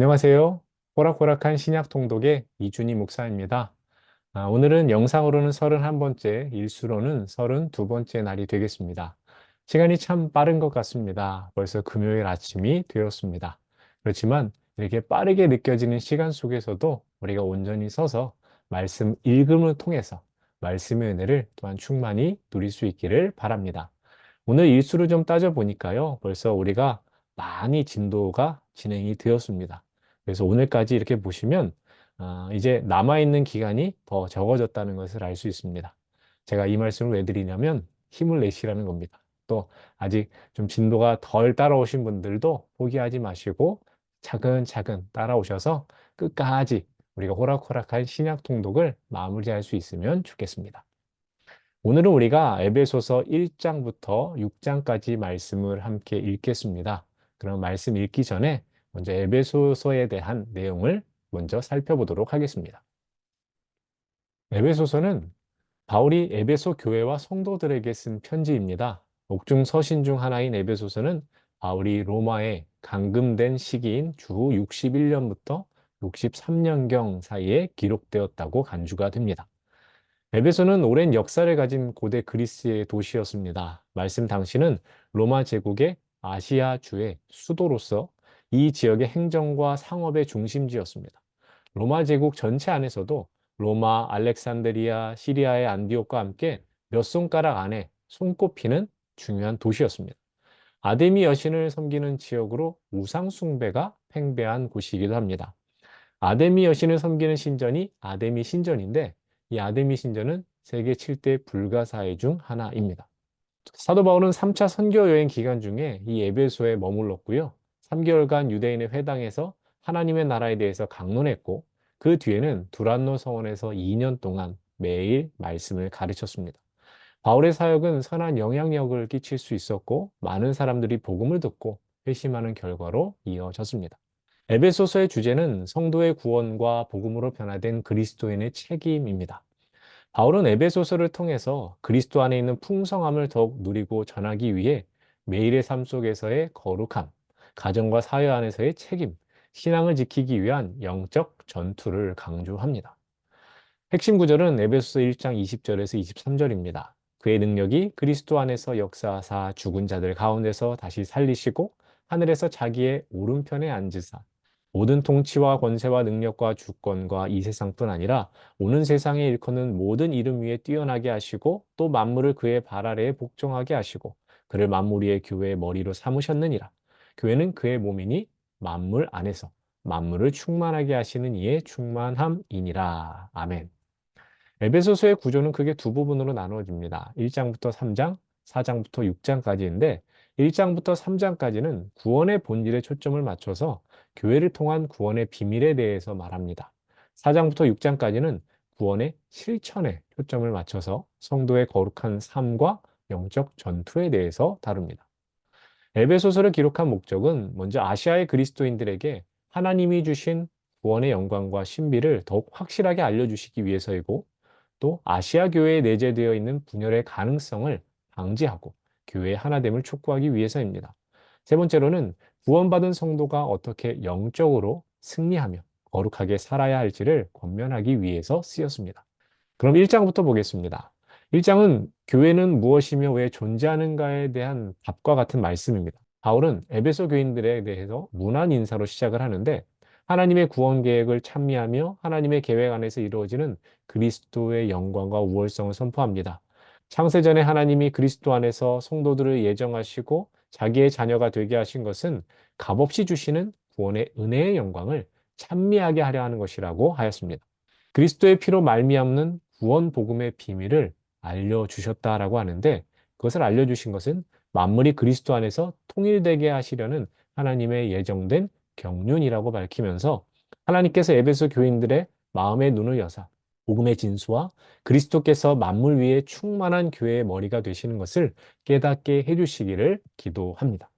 안녕하세요. 호락호락한 신약 통독의 이준희 목사입니다. 오늘은 영상으로는 31번째, 일수로는 32번째 날이 되겠습니다. 시간이 참 빠른 것 같습니다. 벌써 금요일 아침이 되었습니다. 그렇지만 이렇게 빠르게 느껴지는 시간 속에서도 우리가 온전히 서서 말씀 읽음을 통해서 말씀의 은혜를 또한 충만히 누릴 수 있기를 바랍니다. 오늘 일수를 좀 따져보니까요. 벌써 우리가 많이 진도가 진행이 되었습니다. 그래서 오늘까지 이렇게 보시면 이제 남아있는 기간이 더 적어졌다는 것을 알 수 있습니다. 제가 이 말씀을 왜 드리냐면 힘을 내시라는 겁니다. 또 아직 좀 진도가 덜 따라오신 분들도 포기하지 마시고 차근차근 따라오셔서 끝까지 우리가 호락호락한 신약 통독을 마무리할 수 있으면 좋겠습니다. 오늘은 우리가 에베소서 1장부터 6장까지 말씀을 함께 읽겠습니다. 그럼 말씀 읽기 전에 먼저 에베소서에 대한 내용을 먼저 살펴보도록 하겠습니다. 에베소서는 바울이 에베소 교회와 성도들에게 쓴 편지입니다. 옥중 서신 중 하나인 에베소서는 바울이 로마에 감금된 시기인 주 61년부터 63년경 사이에 기록되었다고 간주가 됩니다. 에베소는 오랜 역사를 가진 고대 그리스의 도시였습니다. 말씀 당시는 로마 제국의 아시아주의 수도로서 이 지역의 행정과 상업의 중심지였습니다. 로마 제국 전체 안에서도 로마, 알렉산드리아, 시리아의 안디옥과 함께 몇 손가락 안에 손꼽히는 중요한 도시였습니다. 아데미 여신을 섬기는 지역으로 우상 숭배가 팽배한 곳이기도 합니다. 아데미 여신을 섬기는 신전이 아데미 신전인데 이 아데미 신전은 세계 7대 불가사의 중 하나입니다. 사도 바울은 3차 선교 여행 기간 중에 이 에베소에 머물렀고요. 3개월간 유대인의 회당에서 하나님의 나라에 대해서 강론했고 그 뒤에는 두란노 성원에서 2년 동안 매일 말씀을 가르쳤습니다. 바울의 사역은 선한 영향력을 끼칠 수 있었고 많은 사람들이 복음을 듣고 회심하는 결과로 이어졌습니다. 에베소서의 주제는 성도의 구원과 복음으로 변화된 그리스도인의 책임입니다. 바울은 에베소서를 통해서 그리스도 안에 있는 풍성함을 더욱 누리고 전하기 위해 매일의 삶 속에서의 거룩함, 가정과 사회 안에서의 책임, 신앙을 지키기 위한 영적 전투를 강조합니다. 핵심 구절은 에베소서 1장 20절에서 23절입니다. 그의 능력이 그리스도 안에서 역사하사 죽은 자들 가운데서 다시 살리시고 하늘에서 자기의 오른편에 앉으사 모든 통치와 권세와 능력과 주권과 이 세상뿐 아니라 오는 세상에 일컫는 모든 이름 위에 뛰어나게 하시고 또 만물을 그의 발 아래에 복종하게 하시고 그를 만물 위의 교회의 머리로 삼으셨느니라. 교회는 그의 몸이니 만물 안에서 만물을 충만하게 하시는 이의 충만함이니라. 아멘. 에베소서의 구조는 크게 두 부분으로 나누어집니다. 1장부터 3장, 4장부터 6장까지인데 1장부터 3장까지는 구원의 본질에 초점을 맞춰서 교회를 통한 구원의 비밀에 대해서 말합니다. 4장부터 6장까지는 구원의 실천에 초점을 맞춰서 성도의 거룩한 삶과 영적 전투에 대해서 다룹니다. 에베소서를 기록한 목적은 먼저 아시아의 그리스도인들에게 하나님이 주신 구원의 영광과 신비를 더욱 확실하게 알려주시기 위해서이고 또 아시아 교회에 내재되어 있는 분열의 가능성을 방지하고 교회의 하나됨을 촉구하기 위해서입니다. 세 번째로는 구원받은 성도가 어떻게 영적으로 승리하며 거룩하게 살아야 할지를 권면하기 위해서 쓰였습니다. 그럼 1장부터 보겠습니다. 1장은 교회는 무엇이며 왜 존재하는가에 대한 답과 같은 말씀입니다. 바울은 에베소 교인들에 대해서 문안 인사로 시작을 하는데 하나님의 구원 계획을 찬미하며 하나님의 계획 안에서 이루어지는 그리스도의 영광과 우월성을 선포합니다. 창세전에 하나님이 그리스도 안에서 성도들을 예정하시고 자기의 자녀가 되게 하신 것은 값없이 주시는 구원의 은혜의 영광을 찬미하게 하려 하는 것이라고 하였습니다. 그리스도의 피로 말미암는 구원 복음의 비밀을 알려주셨다라고 하는데 그것을 알려주신 것은 만물이 그리스도 안에서 통일되게 하시려는 하나님의 예정된 경륜이라고 밝히면서 하나님께서 에베소 교인들의 마음의 눈을 여사 복음의 진수와 그리스도께서 만물 위에 충만한 교회의 머리가 되시는 것을 깨닫게 해주시기를 기도합니다.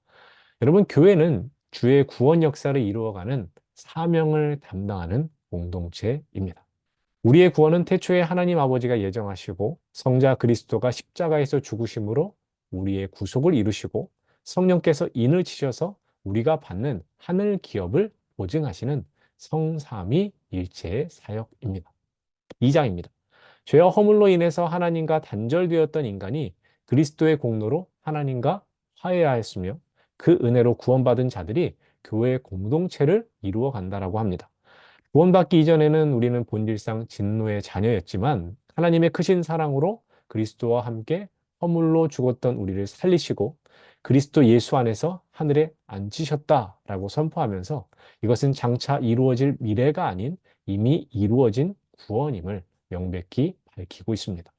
여러분, 교회는 주의 구원 역사를 이루어가는 사명을 담당하는 공동체입니다. 우리의 구원은 태초에 하나님 아버지가 예정하시고 성자 그리스도가 십자가에서 죽으심으로 우리의 구속을 이루시고 성령께서 인을 치셔서 우리가 받는 하늘 기업을 보증하시는 성삼위일체의 사역입니다. 2장입니다. 죄와 허물로 인해서 하나님과 단절되었던 인간이 그리스도의 공로로 하나님과 화해하였으며 그 은혜로 구원받은 자들이 교회의 공동체를 이루어 간다라고 합니다. 구원받기 이전에는 우리는 본질상 진노의 자녀였지만 하나님의 크신 사랑으로 그리스도와 함께 허물로 죽었던 우리를 살리시고 그리스도 예수 안에서 하늘에 앉히셨다라고 선포하면서 이것은 장차 이루어질 미래가 아닌 이미 이루어진 구원임을 명백히 밝히고 있습니다.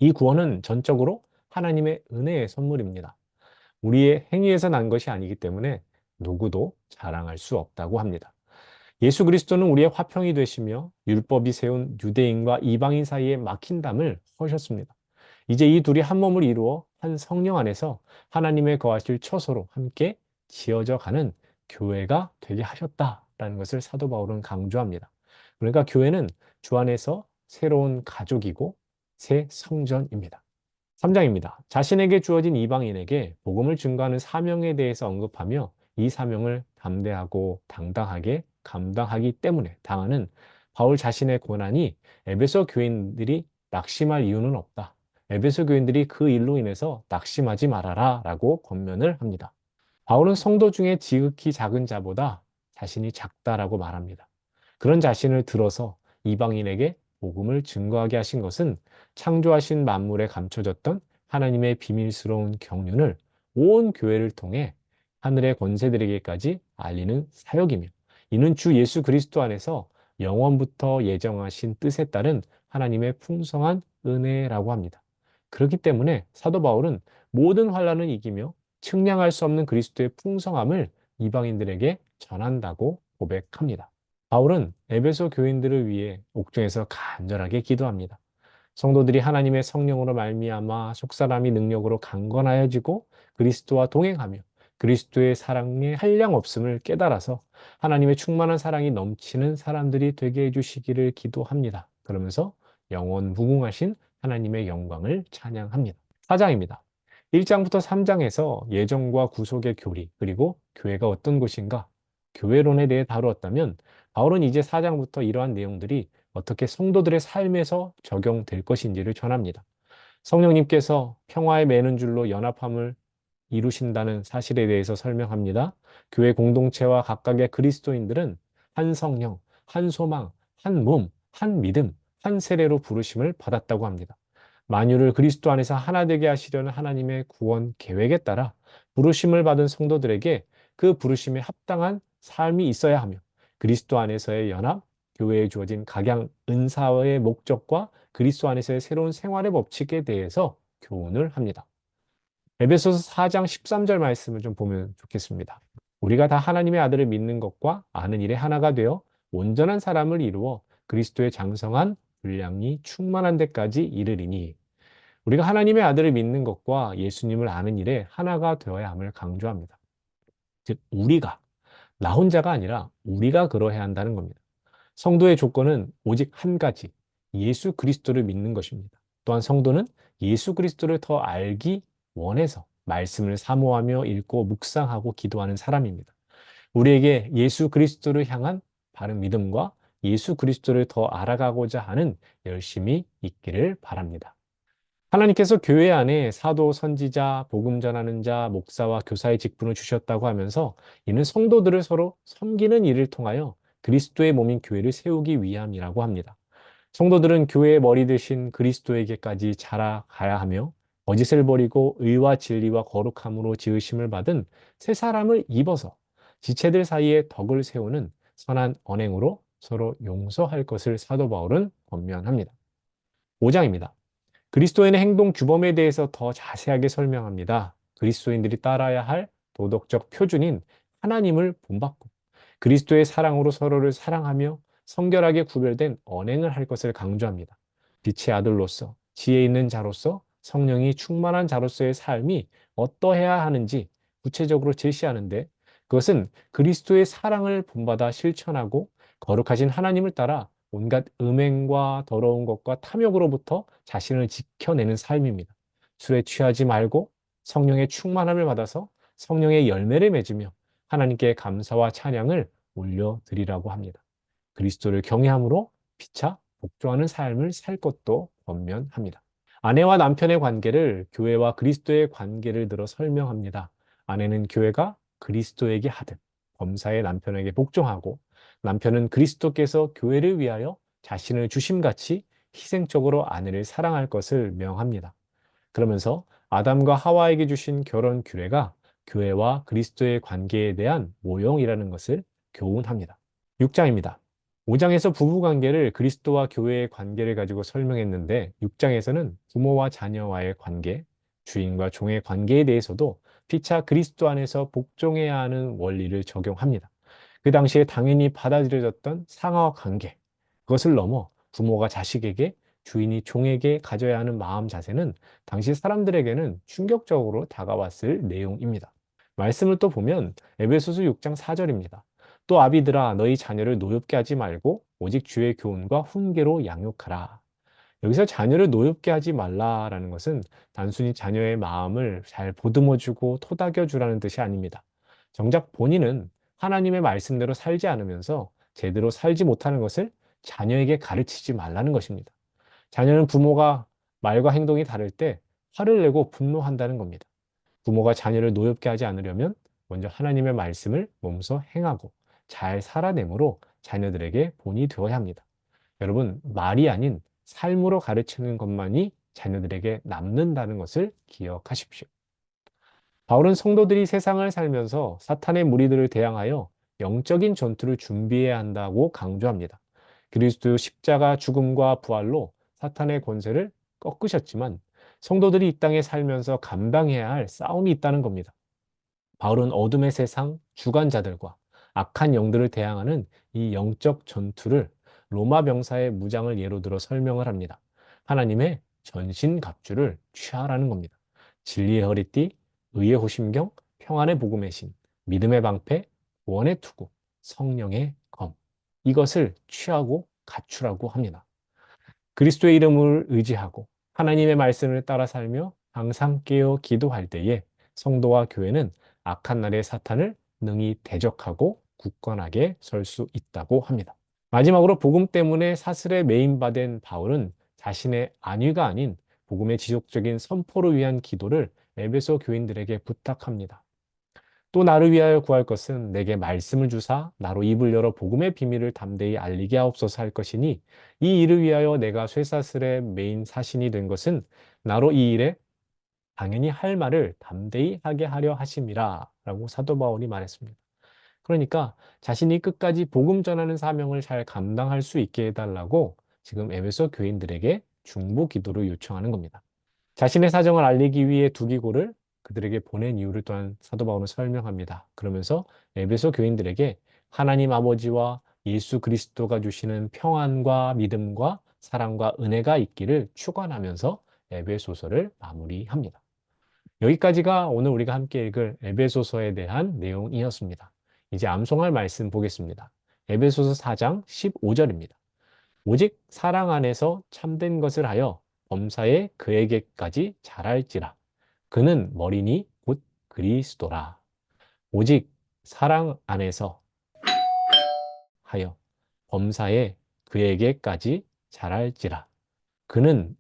이 구원은 전적으로 하나님의 은혜의 선물입니다. 우리의 행위에서 난 것이 아니기 때문에 누구도 자랑할 수 없다고 합니다. 예수 그리스도는 우리의 화평이 되시며 율법이 세운 유대인과 이방인 사이에 막힌 담을 허셨습니다. 이제 이 둘이 한 몸을 이루어 한 성령 안에서 하나님의 거하실 처소로 함께 지어져 가는 교회가 되게 하셨다라는 것을 사도 바울은 강조합니다. 그러니까 교회는 주 안에서 새로운 가족이고 새 성전입니다. 3장입니다. 자신에게 주어진 이방인에게 복음을 증거하는 사명에 대해서 언급하며 이 사명을 담대하고 당당하게 감당하기 때문에 당하는 바울 자신의 고난이 에베소 교인들이 낙심할 이유는 없다. 에베소 교인들이 그 일로 인해서 낙심하지 말아라 라고 권면을 합니다. 바울은 성도 중에 지극히 작은 자보다 자신이 작다라고 말합니다. 그런 자신을 들어서 이방인에게 복음을 증거하게 하신 것은 창조하신 만물에 감춰졌던 하나님의 비밀스러운 경륜을 온 교회를 통해 하늘의 권세들에게까지 알리는 사역이며 이는 주 예수 그리스도 안에서 영원부터 예정하신 뜻에 따른 하나님의 풍성한 은혜라고 합니다. 그렇기 때문에 사도 바울은 모든 환난을 이기며 측량할 수 없는 그리스도의 풍성함을 이방인들에게 전한다고 고백합니다. 바울은 에베소 교인들을 위해 옥중에서 간절하게 기도합니다. 성도들이 하나님의 성령으로 말미암아 속사람이 능력으로 강건하여지고 그리스도와 동행하며 그리스도의 사랑에 한량 없음을 깨달아서 하나님의 충만한 사랑이 넘치는 사람들이 되게 해주시기를 기도합니다. 그러면서 영원 무궁하신 하나님의 영광을 찬양합니다. 4장입니다. 1장부터 3장에서 예정과 구속의 교리 그리고 교회가 어떤 곳인가 교회론에 대해 다루었다면 바울은 이제 4장부터 이러한 내용들이 어떻게 성도들의 삶에서 적용될 것인지를 전합니다. 성령님께서 평화에 매는 줄로 연합함을 이루신다는 사실에 대해서 설명합니다. 교회 공동체와 각각의 그리스도인들은 한 성령, 한 소망, 한 몸, 한 믿음, 한 세례로 부르심을 받았다고 합니다. 만유를 그리스도 안에서 하나 되게 하시려는 하나님의 구원 계획에 따라 부르심을 받은 성도들에게 그 부르심에 합당한 삶이 있어야 하며 그리스도 안에서의 연합, 교회에 주어진 각양 은사의 목적과 그리스도 안에서의 새로운 생활의 법칙에 대해서 교훈을 합니다. 에베소서 4장 13절 말씀을 좀 보면 좋겠습니다. 우리가 다 하나님의 아들을 믿는 것과 아는 일에 하나가 되어 온전한 사람을 이루어 그리스도의 장성한 분량이 충만한 데까지 이르리니 우리가 하나님의 아들을 믿는 것과 예수님을 아는 일에 하나가 되어야 함을 강조합니다. 즉 우리가 나 혼자가 아니라 우리가 그러해야 한다는 겁니다. 성도의 조건은 오직 한 가지, 예수 그리스도를 믿는 것입니다. 또한 성도는 예수 그리스도를 더 알기 원해서 말씀을 사모하며 읽고 묵상하고 기도하는 사람입니다. 우리에게 예수 그리스도를 향한 바른 믿음과 예수 그리스도를 더 알아가고자 하는 열심이 있기를 바랍니다. 하나님께서 교회 안에 사도, 선지자, 복음 전하는 자, 목사와 교사의 직분을 주셨다고 하면서 이는 성도들을 서로 섬기는 일을 통하여 그리스도의 몸인 교회를 세우기 위함이라고 합니다. 성도들은 교회의 머리 대신 그리스도에게까지 자라가야 하며 거짓을 버리고 의와 진리와 거룩함으로 지으심을 받은 새 사람을 입어서 지체들 사이에 덕을 세우는 선한 언행으로 서로 용서할 것을 사도 바울은 권면합니다. 5장입니다. 그리스도인의 행동 규범에 대해서 더 자세하게 설명합니다. 그리스도인들이 따라야 할 도덕적 표준인 하나님을 본받고 그리스도의 사랑으로 서로를 사랑하며 성결하게 구별된 언행을 할 것을 강조합니다. 빛의 아들로서 지혜 있는 자로서 성령이 충만한 자로서의 삶이 어떠해야 하는지 구체적으로 제시하는데 그것은 그리스도의 사랑을 본받아 실천하고 거룩하신 하나님을 따라 온갖 음행과 더러운 것과 탐욕으로부터 자신을 지켜내는 삶입니다. 술에 취하지 말고 성령의 충만함을 받아서 성령의 열매를 맺으며 하나님께 감사와 찬양을 올려드리라고 합니다. 그리스도를 경외함으로 피차 복종하는 삶을 살 것도 권면합니다. 아내와 남편의 관계를 교회와 그리스도의 관계를 들어 설명합니다. 아내는 교회가 그리스도에게 하듯 범사의 남편에게 복종하고, 남편은 그리스도께서 교회를 위하여 자신을 주심같이 희생적으로 아내를 사랑할 것을 명합니다. 그러면서 아담과 하와에게 주신 결혼 규례가 교회와 그리스도의 관계에 대한 모형이라는 것을 교훈합니다. 6장입니다. 5장에서 부부 관계를 그리스도와 교회의 관계를 가지고 설명했는데, 6장에서는 부모와 자녀와의 관계, 주인과 종의 관계에 대해서도 피차 그리스도 안에서 복종해야 하는 원리를 적용합니다. 그 당시에 당연히 받아들여졌던 상하 관계, 그것을 넘어 부모가 자식에게, 주인이 종에게 가져야 하는 마음 자세는 당시 사람들에게는 충격적으로 다가왔을 내용입니다. 말씀을 또 보면 에베소서 6장 4절입니다. 또 아비들아 너희 자녀를 노엽게 하지 말고 오직 주의 교훈과 훈계로 양육하라. 여기서 자녀를 노엽게 하지 말라라는 것은 단순히 자녀의 마음을 잘 보듬어주고 토닥여주라는 뜻이 아닙니다. 정작 본인은 하나님의 말씀대로 살지 않으면서 제대로 살지 못하는 것을 자녀에게 가르치지 말라는 것입니다. 자녀는 부모가 말과 행동이 다를 때 화를 내고 분노한다는 겁니다. 부모가 자녀를 노엽게 하지 않으려면 먼저 하나님의 말씀을 몸소 행하고 잘 살아내므로 자녀들에게 본이 되어야 합니다. 여러분, 말이 아닌 삶으로 가르치는 것만이 자녀들에게 남는다는 것을 기억하십시오. 바울은 성도들이 세상을 살면서 사탄의 무리들을 대항하여 영적인 전투를 준비해야 한다고 강조합니다. 그리스도 십자가 죽음과 부활로 사탄의 권세를 꺾으셨지만 성도들이 이 땅에 살면서 감당해야 할 싸움이 있다는 겁니다. 바울은 어둠의 세상 주관자들과 악한 영들을 대항하는 이 영적 전투를 로마 병사의 무장을 예로 들어 설명을 합니다. 하나님의 전신갑주를 취하라는 겁니다. 진리의 허리띠, 의의 호심경, 평안의 복음의 신, 믿음의 방패, 구원의 투구, 성령의 검. 이것을 취하고 갖추라고 합니다. 그리스도의 이름을 의지하고 하나님의 말씀을 따라 살며 항상 깨어 기도할 때에 성도와 교회는 악한 날의 사탄을 능히 대적하고 굳건하게 설 수 있다고 합니다. 마지막으로 복음 때문에 사슬에 매인받은 바울은 자신의 안위가 아닌 복음의 지속적인 선포를 위한 기도를 에베소 교인들에게 부탁합니다. 또 나를 위하여 구할 것은 내게 말씀을 주사 나로 입을 열어 복음의 비밀을 담대히 알리게 하옵소서 할 것이니, 이 일을 위하여 내가 쇠사슬의 메인 사신이 된 것은 나로 이 일에 당연히 할 말을 담대히 하게 하려 하심이라 라고 사도 바울이 말했습니다. 그러니까 자신이 끝까지 복음 전하는 사명을 잘 감당할 수 있게 해달라고 지금 에베소 교인들에게 중보 기도를 요청하는 겁니다. 자신의 사정을 알리기 위해 두기고를 그들에게 보낸 이유를 또한 사도 바울은 설명합니다. 그러면서 에베소 교인들에게 하나님 아버지와 예수 그리스도가 주시는 평안과 믿음과 사랑과 은혜가 있기를 축원하면서 에베소서를 마무리합니다. 여기까지가 오늘 우리가 함께 읽을 에베소서에 대한 내용이었습니다. 이제 암송할 말씀 보겠습니다. 에베소서 4장 15절입니다. 오직 사랑 안에서 참된 것을 하여 범사에 그에게까지 잘할지라. 그는 머리니 곧 그리스도라. 오직 사랑 안에서 하여 범사에 그에게까지 잘할지라. 그는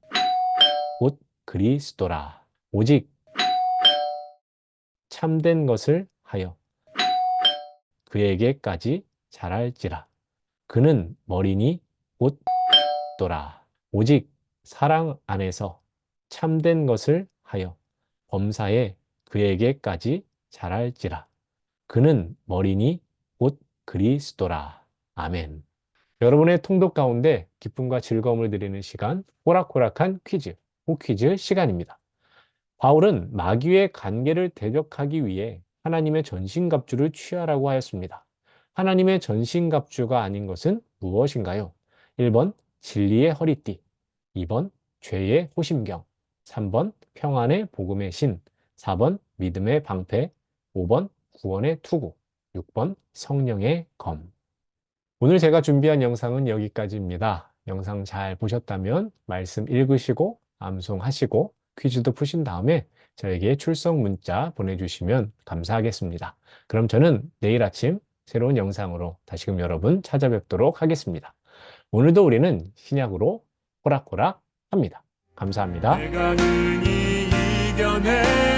곧 그리스도라. 오직 참된 것을 하여 그에게까지 잘할지라. 그는 머리니 곧 도라. 오직 사랑 안에서 참된 것을 하여 범사에 그에게까지 잘할지라. 그는 머리니 곧 그리스도라. 아멘. 여러분의 통독 가운데 기쁨과 즐거움을 드리는 시간, 호락호락한 퀴즈, 호퀴즈 시간입니다. 바울은 마귀의 관계를 대적하기 위해 하나님의 전신갑주를 취하라고 하였습니다. 하나님의 전신갑주가 아닌 것은 무엇인가요? 1번 진리의 허리띠, 2번 죄의 호심경, 3번 평안의 복음의 신, 4번 믿음의 방패, 5번 구원의 투구, 6번 성령의 검. 오늘 제가 준비한 영상은 여기까지입니다. 영상 잘 보셨다면 말씀 읽으시고 암송하시고 퀴즈도 푸신 다음에 저에게 출석 문자 보내주시면 감사하겠습니다. 그럼 저는 내일 아침 새로운 영상으로 다시금 여러분 찾아뵙도록 하겠습니다. 오늘도 우리는 신약으로 호락호락 합니다. 감사합니다. 내가 능히 이겨내